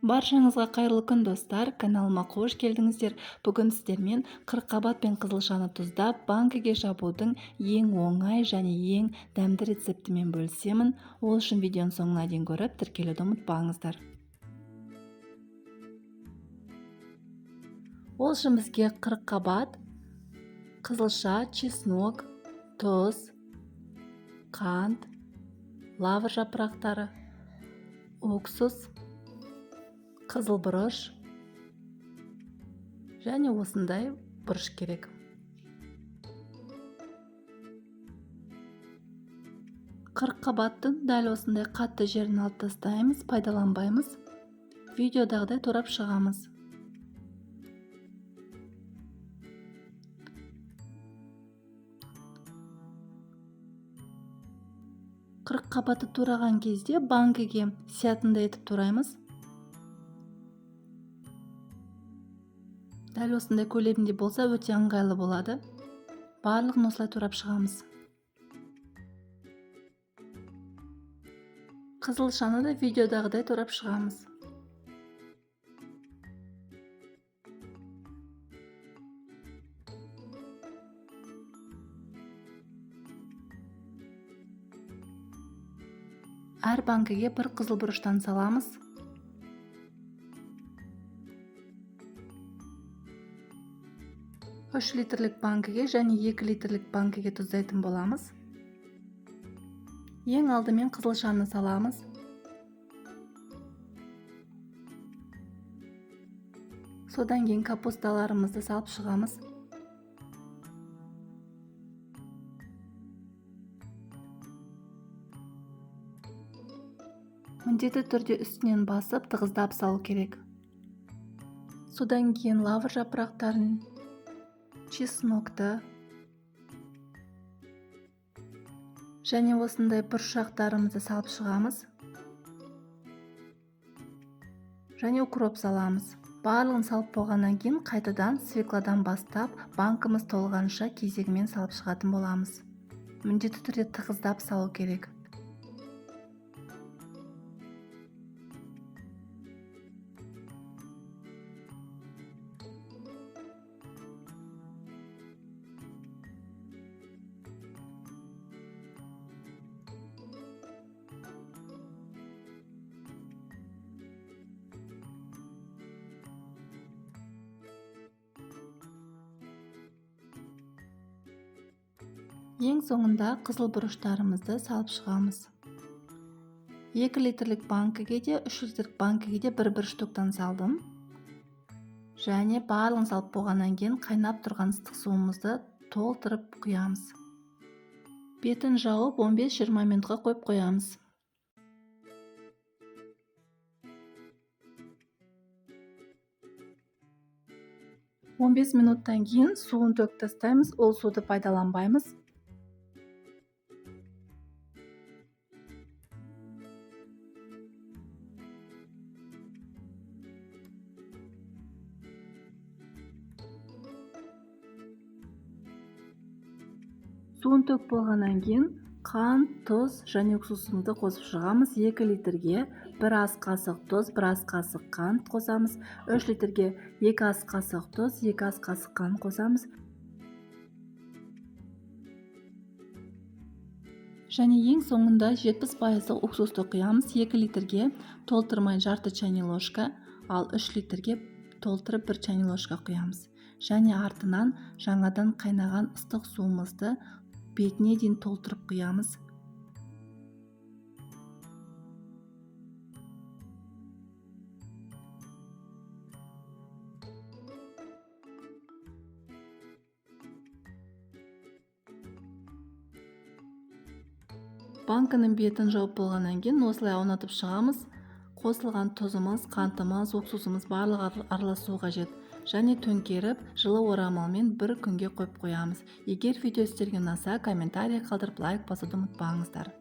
Баршаңызға қайырлы күн достар, каналыма қош келдіңіздер. Бүгін сіздермен қырыққабат пен қызылшаны тұздап банкіге жабудың ең оңай және ең дәмді рецептімен бөлісемін. Ол үшін видеоның соңына дейін көріп, тіркелуді ұмытпаңыздар. Ол үшін бізге қырыққабат, қызылша, чеснок, тұз, қант, лавр жапырақтары, уксус, қызыл бұрыш және осындай бұрыш керек. Қырыққабаттың дәл осындай қатты жерін алып тастаймыз, пайдаланбаймыз. Видеодағыдай турап шығамыз. Қырыққабатты тураған кезде банкіге сиятындай етіп тураймыз. Дәл осындай көлемінде болса өте ыңғайлы болады. Барлығын осылай турап шығамыз. Қызылшаны да видеодағыдай турап шығамыз. Әр банкіге бір қызыл бұрыштан саламыз. Үш литрлік банкіге және 2 литрлік банкіге тұздайтын боламыз. Ең алдымен қызылшаны саламыз. Содан кейін капусталарымызды салып шығамыз. Міндетті түрде үстінен басып, тығыздап салу керек. Содан кейін лавр жапырақтарын, чеснокты және осындай бұршақтарымызды салып шығамыз. Және укроп саламыз. Барлығын салып болғаннан кейін қайтадан свекладан бастап банкіміз толғанша кезегімен салып шығатын боламыз. Міндетті түрде тығыздап салу керек. Ең соңында қызыл бұрыштарымызды салып шығамыз. 2 литрлік банкіге де, 3 литрлік банкіге де бір штуктан салдым. Және барлығын салып болғаннан кейін қайнап тұрған ыстық суымызды толтырып құямыз. Бетін жауып 15-20 минутқа қойып қоямыз. Он 15 минуттан кейін суын төгіп тастаймыз, ол суды пайдаланбаймыз. Суын төгіп болғаннан кейін қант, тұз және уксусымызды қосып шығамыз. 2 литрге 1 ас қасық тұз, 1 ас қасық қант қосамыз. 3 литрге 2 ас қасық тұз, 2 ас қасық қант қосамыз. Және ең соңында 70% уксусты құямыз. 2 литрге толтырмай жарты чайный ложка, ал 3 литрге толтырып 1 чайный ложка құямыз. Және артынан жаңадан қайнаған ыстық суымызды бетіне дейін толтырып құямыз. Банкінің бетін жауып болғаннан кейін осылай аунатып шығамыз. Қосылған тұзымыз, қантымыз, уксусымыз барлығы араласуы қажет. Және төңкеріп, жылы орамалмен 1 күнге қойып қоямыз. Егер видео сіздерге ұнаса, комментарий қалдырып, лайк басуды ұмытпаңыздар.